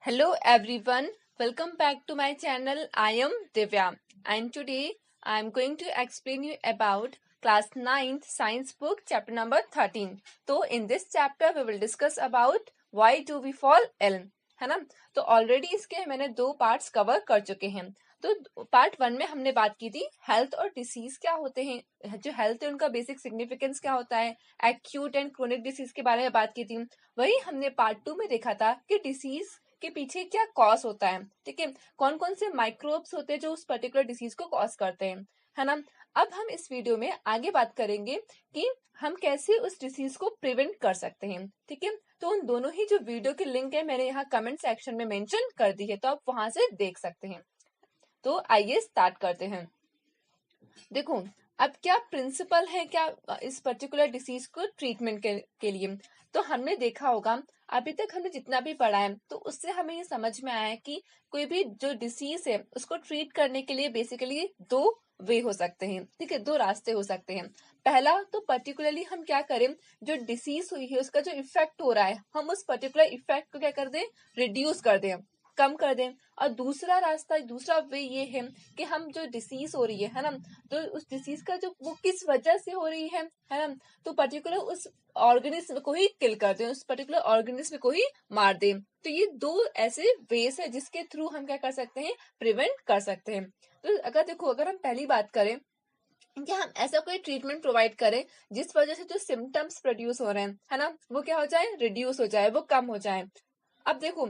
Hello everyone, welcome back to my channel. I am Divya and today I am going to explain you about class 9th science book chapter number 13. तो in this chapter we will discuss about why do we fall ill, है ना। तो already इसके मैंने 2 parts cover कर चुके हैं। तो पार्ट 1 में हमने बात की थी हेल्थ और डिसीज क्या होते हैं, जो हेल्थ है उनका बेसिक सिग्निफिकेंस क्या होता है, एक्यूट एंड क्रोनिक डिसीज के बारे में बात की थी। वही हमने पार्ट 2 में देखा था कि डिसीज के पीछे क्या कॉज होता है, ठीक है, कौन कौन से माइक्रोब्स होते हैं जो उस पर्टिकुलर डिसीज को कॉज करते हैं, है ना। अब हम इस वीडियो में आगे बात करेंगे कि हम कैसे उस डिसीज को प्रिवेंट कर सकते हैं, ठीक है। तो उन दोनों ही जो वीडियो की लिंक है मैंने यहाँ कमेंट सेक्शन में मेंशन कर दी है, तो आप वहां से देख सकते हैं। तो आइए स्टार्ट करते हैं। देखो अब क्या प्रिंसिपल है क्या इस पर्टिकुलर डिसीज को ट्रीटमेंट के लिए। तो हमने देखा होगा अभी तक हमने जितना भी पढ़ा है तो उससे हमें ये समझ में आया है कि कोई भी जो डिसीज है उसको ट्रीट करने के लिए बेसिकली 2 वे हो सकते हैं, ठीक है, 2 रास्ते हो सकते हैं। पहला तो पर्टिकुलरली हम क्या करें, जो डिसीज हुई है उसका जो इफेक्ट हो रहा है हम उस पर्टिकुलर इफेक्ट को क्या कर दें, रिड्यूस कर दें, कम कर दें। और दूसरा रास्ता, दूसरा वे ये है कि हम जो डिसीज हो रही है ना, तो उस डिसीज का जो वो किस वजह से हो रही है ना, तो पर्टिकुलर उस ऑर्गेनिज्म को ही किल कर दें, उस पर्टिकुलर ऑर्गेनिज्म को ही मार दें। तो ये 2 ऐसे वेज है जिसके थ्रू हम क्या कर सकते हैं, प्रिवेंट कर सकते हैं। तो अगर देखो अगर हम पहली बात करें कि हम ऐसा कोई ट्रीटमेंट प्रोवाइड करें जिस वजह से जो सिम्टम्स प्रोड्यूस हो रहे हैं, है ना, वो क्या हो जाए, रिड्यूस हो जाए, वो कम हो जाए। अब देखो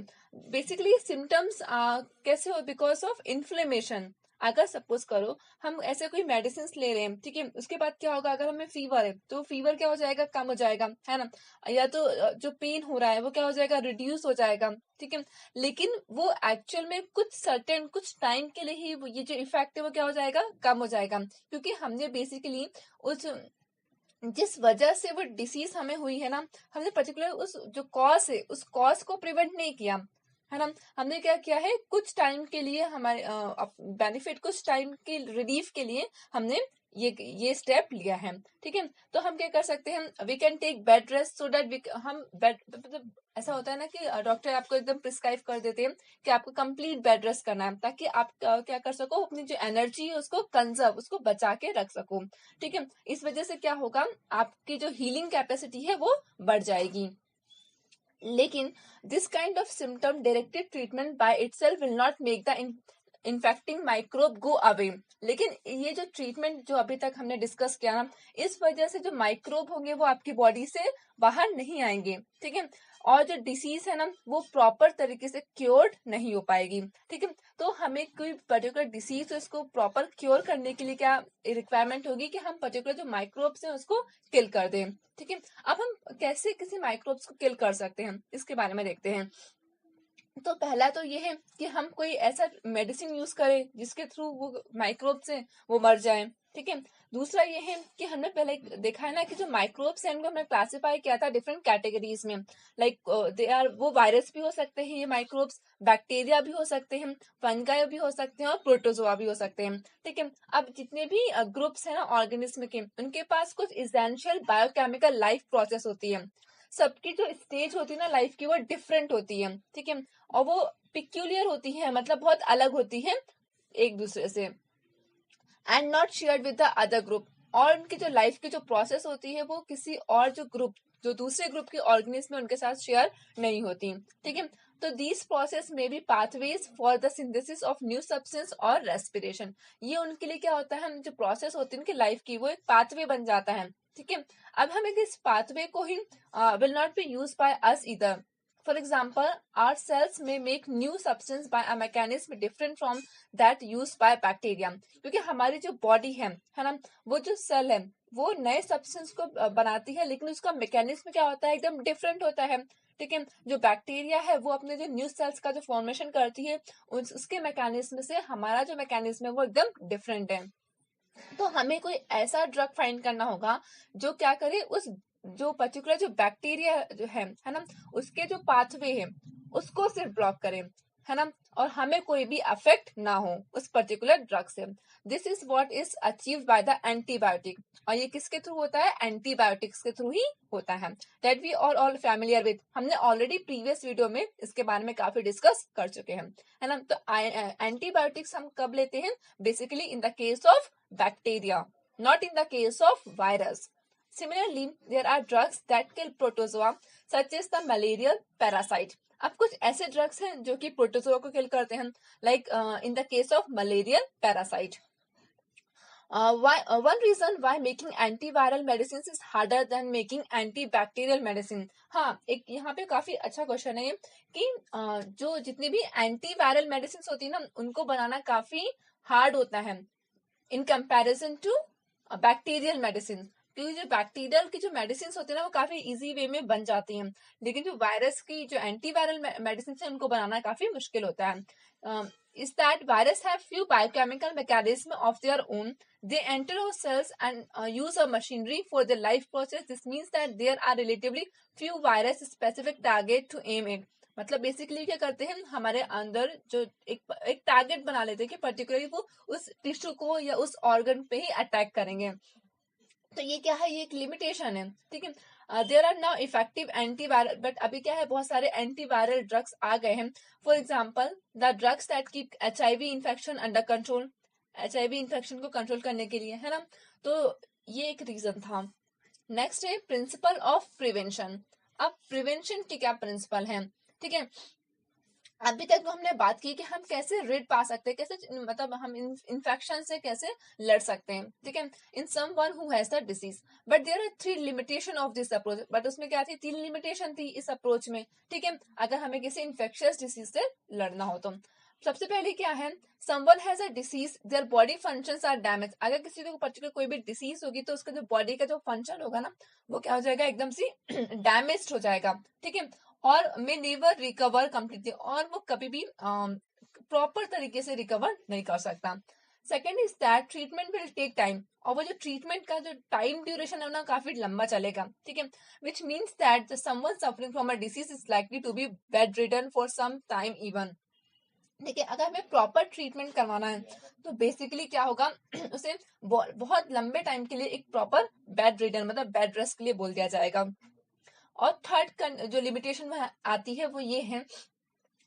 बेसिकली सिम्टम्स कैसे हो, बिकॉज ऑफ इन्फ्लेमेशन। अगर सपोज करो हम ऐसे कोई मेडिसिन ले रहे हैं, ठीक है, उसके बाद क्या होगा, अगर हमें फीवर है तो फीवर क्या हो जाएगा, कम हो जाएगा, है ना। या तो जो पेन हो रहा है वो क्या हो जाएगा, रिड्यूस हो जाएगा, ठीक है। लेकिन वो एक्चुअल में कुछ सर्टेन कुछ टाइम के लिए ही ये जो इफेक्ट है वो क्या हो जाएगा, कम हो जाएगा, क्योंकि हमने बेसिकली उस जिस वजह से वो डिसीज हमें हुई है ना, हमने पर्टिकुलर उस जो कॉज है उस कॉज को प्रिवेंट नहीं किया, है ना। हमने क्या किया है, कुछ टाइम के लिए हमारे बेनिफिट, कुछ टाइम के रिलीफ के लिए हमने ये स्टेप लिया है, ठीक है। तो हम क्या कर सकते हैं, we can take bed rest so that हम बेड मतलब ऐसा होता है ना कि डॉक्टर आपको एकदम प्रिस्क्राइब कर देते हैं कि आपको कंप्लीट बेड रेस्ट करना है, ताकि आप क्या कर सको, अपनी जो एनर्जी है उसको कंजर्व, उसको बचा के रख सको, ठीक है। इस वजह से क्या होगा, आपकी जो हीलिंग कैपेसिटी है वो बढ़ जाएगी। लेकिन this kind of symptom directed treatment by itself will not make the infecting microbe go away. लेकिन ये जो ट्रीटमेंट जो अभी तक हमने डिस्कस किया ना, इस वजह से जो माइक्रोब होंगे वो आपकी बॉडी से बाहर नहीं आएंगे, ठीक है। और जो डिसीज है ना वो प्रॉपर तरीके से क्योर्ड नहीं हो पाएगी, ठीक है। तो हमें कोई पर्टिकुलर डिसीज है उसको प्रॉपर क्योर करने के लिए क्या रिक्वायरमेंट होगी कि हम पर्टिकुलर जो माइक्रोब्स है उसको किल कर दें, ठीक है। अब हम कैसे किसी माइक्रोब्स को किल कर सकते हैं इसके बारे में देखते हैं। तो पहला तो ये है कि हम कोई ऐसा मेडिसिन यूज करें जिसके थ्रू वो माइक्रोब्स हैं वो मर जाएं, ठीक है। दूसरा ये है कि हमने पहले देखा है ना कि जो माइक्रोब्स हैं उनको हमने क्लासिफाई किया था डिफरेंट कैटेगरीज में, लाइक दे आर, वो वायरस भी हो सकते हैं, ये माइक्रोब्स बैक्टीरिया भी हो सकते हैं, फंगाई भी हो सकते हैं और प्रोटोजोआ भी हो सकते हैं, ठीक है। अब जितने भी ग्रुप्स हैं ना ऑर्गेनिज्म के, उनके पास कुछ इसेंशियल बायोकेमिकल लाइफ प्रोसेस होती है। सबकी जो स्टेज होती है ना लाइफ की वो डिफरेंट होती है, ठीक है, और वो पिक्यूलियर होती है, मतलब बहुत अलग होती है एक दूसरे से, and not shared with the other group. और उनकी जो लाइफ की जो प्रोसेस होती है वो किसी और जो ग्रुप, जो दूसरे ग्रुप के ऑर्गेनिज्म में उनके साथ शेयर नहीं होती, ठीक है। तो दीज प्रोसेस में be pathways for the synthesis of new substance और रेस्पिरेशन। ये उनके लिए क्या होता है, जो प्रोसेस होती है उनकी लाइफ की वो एक पाथवे बन जाता है, ठीक है। अब हम इस पाथवे को he will not be use by us इधर। For example, our cells may make new substance by a mechanism different from that used by bacteria। क्योंकि हमारी जो बॉडी है ना, वो जो सेल है वो नए सब्सटेंस को बनाती है, लेकिन उसका मैकेनिज्म क्या होता है, एकदम डिफरेंट होता है, ठीक है। जो बैक्टीरिया है वो अपने जो न्यू सेल्स का जो फॉर्मेशन करती है उसके मैकेनिज्म से हमारा जो मैकेनिज्म है वो एकदम डिफरेंट है। तो हमें कोई ऐसा ड्रग फाइंड करना होगा जो क्या करे, उस जो पर्टिकुलर जो बैक्टीरिया जो है ना, उसके जो पाथवे है उसको सिर्फ ब्लॉक करे, है ना, और हमें कोई भी अफेक्ट ना हो उस पर्टिकुलर ड्रग से। This is what is achieved by the antibiotic, और ये किसके थ्रू होता है, एंटीबायोटिक्स के थ्रू ही होता है। That we are all familiar with, हमने ऑलरेडी प्रीवियस वीडियो में इसके बारे में काफी डिस्कस कर चुके हैं, है ना। तो एंटीबायोटिक्स हम कब लेते हैं, basically in the case of bacteria, not in the case of virus. Similarly, there are drugs that kill protozoa such as the malarial parasite. अब कुछ ऐसे ड्रग्स हैं जो कि प्रोटोजोआ को किल करते हैं, like in the case of malarial parasite. One reason why making antiviral medicines is harder than making antibacterial medicine. हाँ, एक यहाँ पे काफी अच्छा क्वेश्चन है कि जो जितनी भी एंटीवायरल मेडिसिन होती है ना, उनको बनाना काफी हार्ड होता है in comparison to bacterial medicine, क्योंकि जो बैक्टीरियल की जो मेडिसिन होती है ना वो काफी इजी वे में बन जाती हैं, लेकिन जो वायरस की जो एंटीवायरल मेडिसिन है उनको बनाना काफी मुश्किल होता है। is that virus have few biochemical mechanism of their own. They enter our cells and use a machinery for their life process. This means that there are relatively few virus specific target to aim at. मतलब basically क्या करते हैं, हमारे अंदर जो एक target बना लेते हैं कि पर्टिकुलरली वो उस टिश्यू को या उस ऑर्गन पे ही अटैक करेंगे। तो ये क्या है, ये एक लिमिटेशन है, ठीक है। There are now effective antiviral, but अभी क्या है, बहुत सारे एंटीवायरल ड्रग्स आ गए हैं। For example the drugs that keep HIV infection under control, HIV infection को कंट्रोल करने के लिए, है ना। तो ये एक रीजन था। नेक्स्ट है प्रिंसिपल ऑफ प्रिवेंशन। अब प्रिवेंशन के क्या प्रिंसिपल हैं, ठीक है। अभी तक तो हमने बात की कि हम कैसे रिड पा सकते हैं, कैसे मतलब हम इन्फेक्शन से कैसे लड़ सकते हैं, ठीक है, in someone who has the disease. But there are 3 limitation of this approach. But उसमें क्या थी, 3 लिमिटेशन थी इस अप्रोच में, ठीक है, अगर हमें किसी इन्फेक्शियस डिसीज से लड़ना हो तो। सबसे पहले क्या है, someone has a disease, their body functions are damage. अगर किसी को पर्टिकुलर कोई भी डिसीज होगी तो उसका जो बॉडी का जो फंक्शन होगा ना, वो क्या हो जाएगा, एकदम से डैमेज हो जाएगा, ठीक है, और मे नेवर रिकवर कम्प्लीटली, और वो कभी भी प्रॉपर तरीके से रिकवर नहीं कर सकता। Second is that treatment will take time, और वो जो ट्रीटमेंट का जो टाइम ड्यूरेशन है ना काफी लंबा चलेगा, ठीक है, which means that someone suffering from a disease is likely to be bedridden for some time even, ठीक है। अगर हमें प्रॉपर ट्रीटमेंट करवाना है तो बेसिकली क्या होगा उसे बहुत लंबे टाइम के लिए एक प्रॉपर बेड रिडन मतलब बेड रेस्ट के लिए बोल दिया जाएगा। और थर्ड जो लिमिटेशन आती है वो ये है,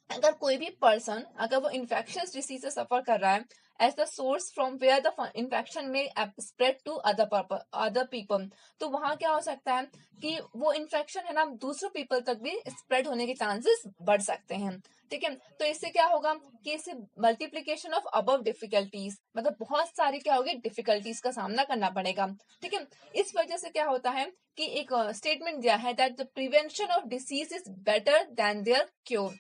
अगर कोई भी पर्सन अगर वो इन्फेक्शियस डिसीज से सफर कर रहा है as the source from where the infection में स्प्रेड टू अदर पीपल, तो वहां क्या हो सकता है कि वो इन्फेक्शन है ना दूसरों पीपल तक भी स्प्रेड होने के चांसेस बढ़ सकते हैं, ठीक है। तो इससे क्या होगा कि इससे मल्टीप्लीकेशन ऑफ अबव डिफिकल्टीज, मतलब बहुत सारी क्या होगी डिफिकल्टीज का सामना करना पड़ेगा, ठीक है। इस वजह से क्या होता है कि एक स्टेटमेंट दिया है that the prevention of disease is better than their cure,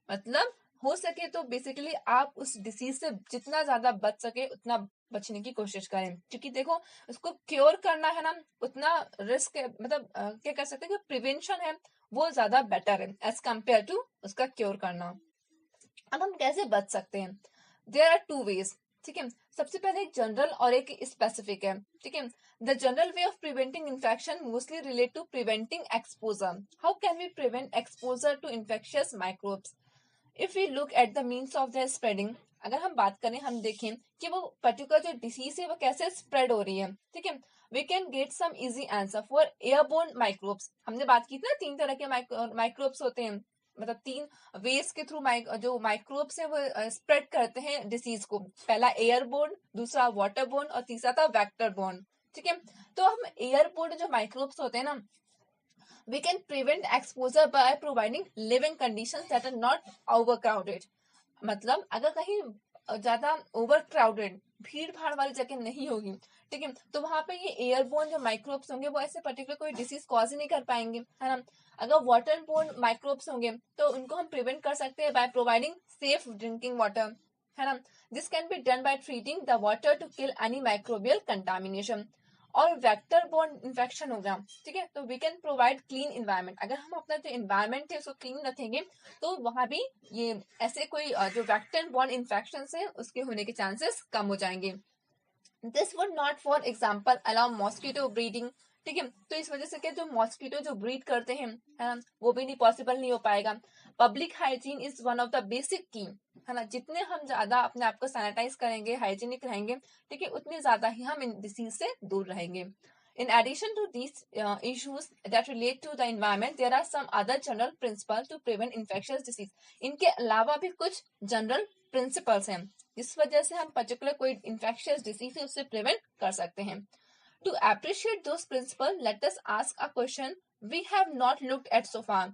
मतलब हो सके तो बेसिकली आप उस डिसीज से जितना ज्यादा बच सके उतना बचने की कोशिश करें, क्योंकि देखो उसको क्योर करना है ना उतना रिस्क है, मतलब क्या कर सकते हैं कि प्रिवेंशन है वो ज्यादा बेटर है एज कंपेयर टू उसका क्योर करना। अब हम कैसे बच सकते हैं, देयर आर 2 वेज, ठीक है। सबसे पहले एक जनरल और एक स्पेसिफिक है, ठीक है। The general way of preventing infection mostly relate to preventing exposure. How can we prevent exposure to infectious microbes if we look at the means of the spreading. अगर हम बात करें, हम देखें कि वो पर्टिकुलर जो डिसीज है वो कैसे स्प्रेड हो रही है, ठीक है, we can get some easy answer for airborne microbes. हमने बात की थी ना 3 तरह के माइक्रोब्स होते हैं, मतलब 3 वेज के थ्रू जो माइक्रोब्स है वो स्प्रेड करते हैं डिसीज को। पहला एयरबोर्न, दूसरा वाटरबोर्न और तीसरा था वेक्टरबोर्न, ठीक है। तो हम एयरबोर्न जो माइक्रोब्स होते हैं ना, we can prevent exposure by providing living conditions that are not overcrowded। मतलब अगर कहीं ज्यादा ओवर क्राउडेड भीड़ भाड़ वाली जगह नहीं होगी, ठीक है, तो वहां पे ये एयरबोर्न जो माइक्रोब्स होंगे वो ऐसे पर्टिकुलर कोई डिसीज कॉज ही नहीं कर पाएंगे, है ना। अगर वाटर बोर्न माइक्रोब्स होंगे तो उनको हम प्रिवेंट कर सकते हैं by providing safe drinking water, है ना। This can be done by treating the water to kill any microbial contamination. और वेक्टर बोर्न इन्फेक्शन होगा, ठीक है, तो we can provide clean environment. अगर हम अपना जो इन्वायरमेंट है उसको क्लीन रखेंगे तो वहां भी ये ऐसे कोई जो वेक्टर बोर्न इन्फेक्शन है उसके होने के चांसेस कम हो जाएंगे। This would not, for example, allow mosquito breeding ठीक है। तो इस वजह से क्या जो मॉस्किटो जो ब्रीड करते हैं, है ना, वो भी नहीं पॉसिबल नहीं हो पाएगा। Public hygiene is one of the basic की, है ना, जितने हम ज्यादा अपने आप को सैनिटाइज करेंगे, हाइजीनिक रहेंगे, ठीक है, उतने ज्यादा ही हम इन डिसीज से दूर रहेंगे। In addition to these issues that relate to the environment, there are some other general principles to prevent infectious disease. इनके अलावा भी कुछ जनरल प्रिंसिपल्स हैं जिस वजह से हम पर्टिकुलर कोई infectious disease है उससे प्रिवेंट कर सकते हैं। To appreciate those principles, let us ask a question we have not looked at so far.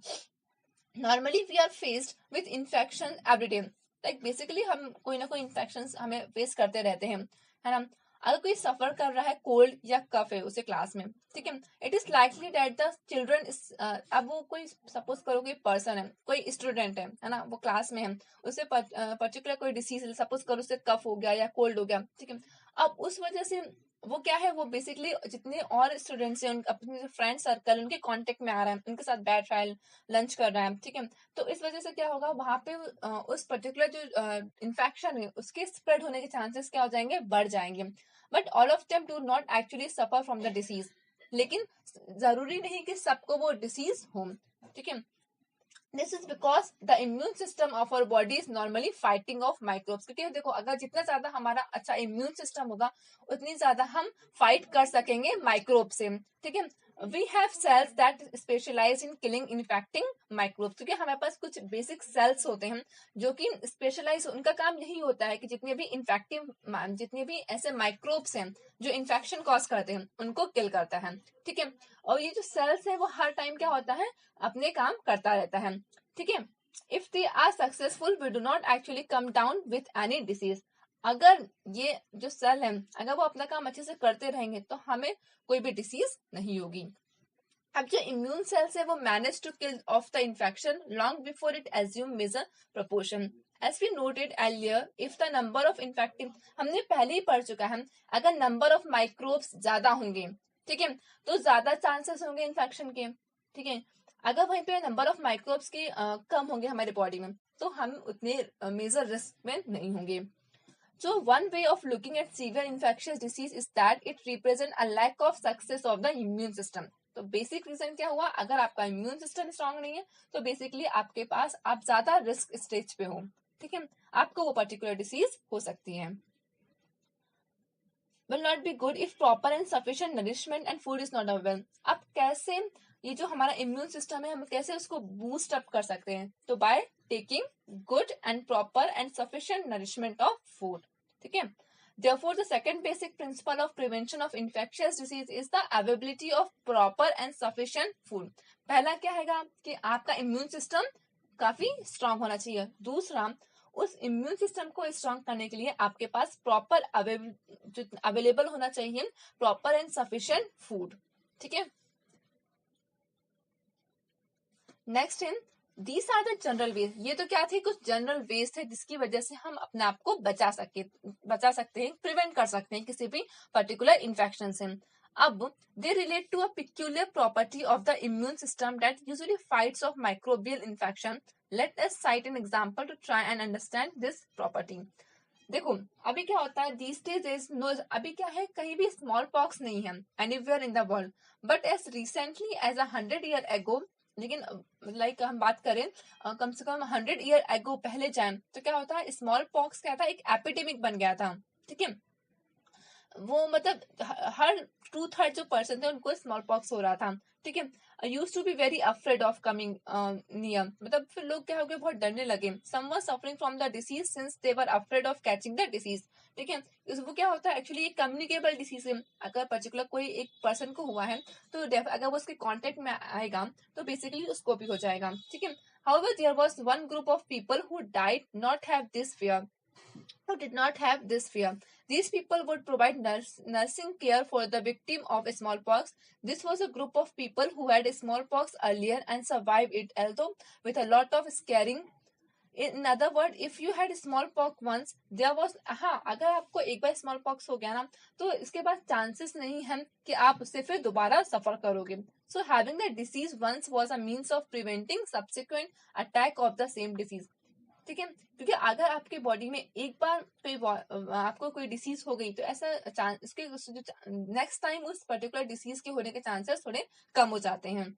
Normally, we are faced with infection every day. Like basically हम कोई ना कोई infections हमें फेस करते रहते हैं, है ना। अगर कोई सफर कर रहा है कोल्ड या कफ है उसे क्लास में, ठीक है, it is likely that the children is, अब वो कोई सपोज करो कोई पर्सन है, कोई स्टूडेंट है ना, वो क्लास में है, उसे पर्टिकुलर कोई डिसीज सपोज करो उसे कफ हो गया या कोल्ड हो गया, ठीक है। अब उस वजह से वो क्या है, वो बेसिकली जितने और स्टूडेंट्स हैं अपने जो फ्रेंड सर्कल उनके कांटेक्ट में आ रहा है, उनके साथ बैठ रहा है, लंच कर रहा है, ठीक है। तो इस वजह से क्या होगा, वहां पे उस पर्टिकुलर जो इन्फेक्शन है उसके स्प्रेड होने के चांसेस क्या हो जाएंगे, बढ़ जाएंगे। But all of them do not actually suffer from the disease, लेकिन जरूरी नहीं कि सबको वो डिसीज हो, ठीक है। This is because the immune system of our body is normally fighting off microbes. क्योंकि देखो अगर जितना ज्यादा हमारा अच्छा इम्यून सिस्टम होगा उतनी ज्यादा हम फाइट कर सकेंगे माइक्रोब से, ठीक है। We have cells that specialize in killing infecting microbes. क्योंकि हमारे पास कुछ बेसिक सेल्स होते हैं जो कि स्पेशलाइज, उनका काम यही होता है कि जितने भी इन्फेक्टिव, जितने भी ऐसे माइक्रोब्स हैं जो इन्फेक्शन कॉज करते हैं उनको किल करता है, ठीक है। और ये जो सेल्स है वो हर टाइम क्या होता है, अपने काम करता रहता है, ठीक है। If they are successful we do not actually come down with any disease. अगर ये जो सेल है अगर वो अपना काम अच्छे से करते रहेंगे तो हमें कोई भी डिसीज नहीं होगी। अब जो इम्यून सेल्स है वो manage to kill off the infection long before it assume major proportion. As we noted earlier, if the number of infective, हमने पहले ही पढ़ चुका है, अगर नंबर ऑफ माइक्रोब्स ज्यादा होंगे, ठीक है, तो ज्यादा चांसेस होंगे इन्फेक्शन के, ठीक है। अगर वहीं पे नंबर ऑफ माइक्रोब्स के कम होंगे हमारे बॉडी में तो हम उतने मेजर रिस्क में नहीं होंगे। So one way of looking at severe infectious disease is that it represents a lack of success of the immune system. तो बेसिक रीजन क्या हुआ, अगर आपका इम्यून सिस्टम स्ट्रांग नहीं है तो बेसिकली आपके पास आप ज्यादा रिस्क स्टेज पे हो, ठीक है, आपको वो पर्टिकुलर डिसीज हो सकती है। Will not be good if proper and sufficient nourishment and food is not available. अब कैसे ये जो हमारा इम्यून सिस्टम है हम कैसे उसको बूस्ट अप कर सकते हैं, तो by taking good and proper and sufficient nourishment of food, ठीक है। Therefore, the second basic principle of prevention of infectious disease is the availability of proper and sufficient food. पहला क्या हैगा कि आपका इम्यून सिस्टम काफी स्ट्रांग होना चाहिए। दूसरा, उस इम्यून सिस्टम को स्ट्रांग करने के लिए आपके पास प्रॉपर अवेलेबल होना चाहिए प्रॉपर एंड सफिशिएंट फूड, ठीक है। नेक्स्ट है these are the general ways. ये तो क्या थे, कुछ जनरल वेज थे जिसकी वजह से हम अपने आप को बचा सकते हैं, प्रिवेंट कर सकते हैं किसी भी पर्टिकुलर इन्फेक्शन से। अब they relate to a peculiar property of the immune system that usually fights off microbial infection. Let us cite an example to try and understand this property. देखो अभी क्या होता है, दीज डेज इज नो, अभी क्या है, कहीं भी स्मॉल पॉक्स नहीं है anywhere in the world, but as recently as 100 year ago, लेकिन लाइक हम बात करें कम से कम 100 ईयर एगो पहले जाए तो क्या होता है, स्मॉल पॉक्स क्या था, एक एपिडेमिक बन गया था, ठीक है। वो मतलब हर 2/3 जो पर्सन थे उनको स्मॉल पॉक्स हो रहा था, ठीक है। Used to be very afraid of coming near, मतलब फिर लोग क्या हो गए, बहुत डरने लगे। Some were suffering from the disease since they were afraid of catching the disease, ठीक है। वो क्या होता है एक्चुअली एक कम्युनिकेबल डिसीज है। अगर पर्टिकुलर कोई एक पर्सन को हुआ है तो अगर वो उसके कॉन्टेक्ट में आएगा तो बेसिकली उसको भी हो जाएगा, ठीक है। However, there was one group of people who did not have this fear. These people would provide nursing care for the victim of smallpox. This was a group of people who had smallpox earlier and survived it, although with a lot of scaring. In other words, if you had smallpox once, there was, हाँ, अगर आपको एक बार smallpox हो गया ना तो इसके बाद चांसेस नहीं है कि आप उससे फिर दोबारा सफर करोगे. So having the disease once was a means of preventing subsequent attack of the same disease. ठीक है, क्योंकि अगर आपके बॉडी में एक बार आपको कोई डिसीज हो गई तो ऐसा इसके नेक्स्ट टाइम उस पर्टिकुलर डिसीज के होने के चांसेस थोड़े कम हो जाते हैं।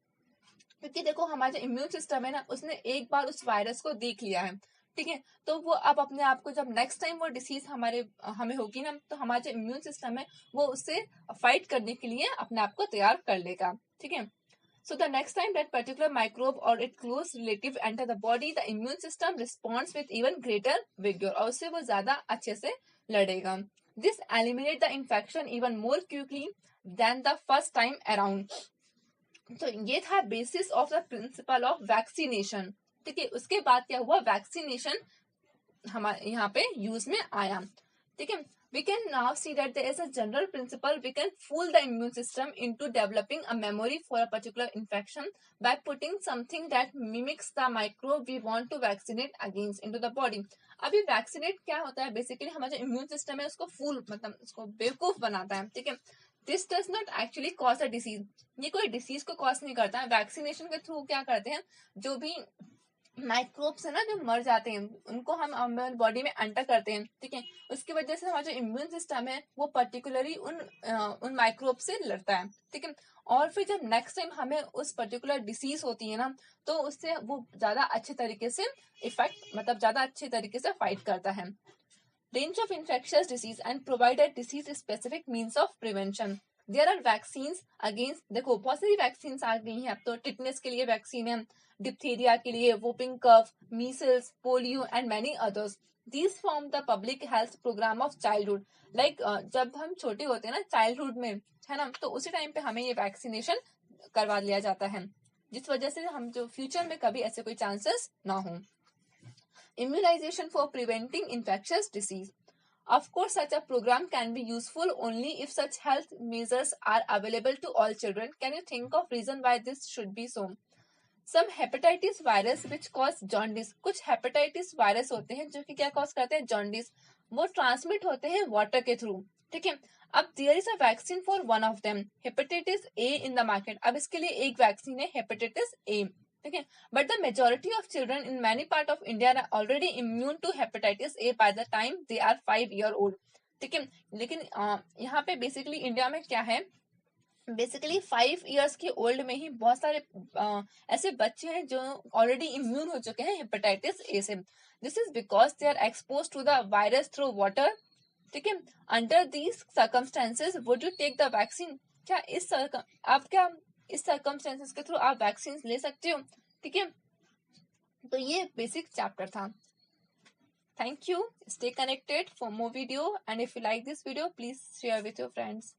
क्योंकि देखो हमारा जो इम्यून सिस्टम है ना, उसने एक बार उस वायरस को देख लिया है, ठीक है, तो वो अब अपने आप को जब नेक्स्ट टाइम वो डिसीज हमें होगी ना, तो हमारा जो इम्यून सिस्टम है वो उससे फाइट करने के लिए अपने आप को तैयार कर लेगा, ठीक है। So the next time that particular microbe or its close relative enter the body, the immune system responds with even greater vigor, और उससे वो ज्यादा अच्छे से लड़ेगा. This eliminates the infection even more quickly than the first time around. तो ये था basis of the principle of vaccination, ठीक है। उसके बाद क्या हुआ, वैक्सीनेशन हमारे यहाँ पे यूज में आया, ठीक है। We can now see that there is a general principle. We can fool the immune system into developing a memory for a particular infection by putting something that mimics the microbe we want to vaccinate against into the body. अभी vaccinate क्या होता है, basically हमारा जो immune system है उसको फूल मतलब उसको बेवकूफ बनाता है, ठीक है। This does not actually cause a disease, ये कोई डिसीज को कॉज नहीं करता है। वैक्सीनेशन के थ्रू क्या करते हैं, जो भी माइक्रोब्स है ना जो मर जाते हैं उनको हम हमारे बॉडी में एंटर करते हैं, ठीक है। उसकी वजह से हमारा जो इम्यून सिस्टम है वो पर्टिकुलरली उन माइक्रोब से लड़ता है, ठीक है। और फिर जब नेक्स्ट टाइम हमें उस पर्टिकुलर डिसीज होती है ना, तो उससे वो ज्यादा अच्छे तरीके से इफेक्ट मतलब ज्यादा अच्छे तरीके से फाइट करता है। Range of infectious disease and provided disease specific means of prevention. There are vaccines against, देखो बहुत सारी वैक्सीन आ गई हैं अब तो। टिटनेस के लिए वैक्सीन है, डिप्थीरिया के लिए, whooping cough, measles, polio and many others. These form the public health programme of childhood. Like जब हम छोटे होते हैं ना चाइल्डहुड में, है ना, तो उसी टाइम पे हमें ये वैक्सीनेशन करवा लिया जाता है, जिस वजह से हम जो फ्यूचर में कभी ऐसे कोई चांसेस ना हो। Immunization for preventing infectious disease. Of course, such a program can be useful only if such health measures are available to all children. Can you think of reason why this should be so? Some hepatitis virus which cause jaundice. कुछ hepatitis virus होते हैं जो कि क्या cause करते हैं, jaundice. वो transmit होते हैं water के through, ठीक है। अब there is a vaccine for one of them, hepatitis A in the market. अब इसके लिए एक वैक्सीन है hepatitis A, ठीक है। But the majority of children in many part of India are already immune to hepatitis A by the time they are 5 years old, ठीक है। लेकिन यहाँ पे बेसिकली इंडिया में क्या है, बेसिकली 5 years के ओल्ड में ही बहुत सारे ऐसे बच्चे हैं जो ऑलरेडी इम्यून हो चुके हैं हेपेटाइटिस ए से। This is because they are expose to the virus through water, ठीक है। Under these circumstances would you take the vaccine. क्या इस सर्कमस्टेंसेस के थ्रू आप वैक्सीन ले सकते हो, ठीक है। तो ये बेसिक चैप्टर था। Thank you, stay connected for more video and if you like this video please share with your friends.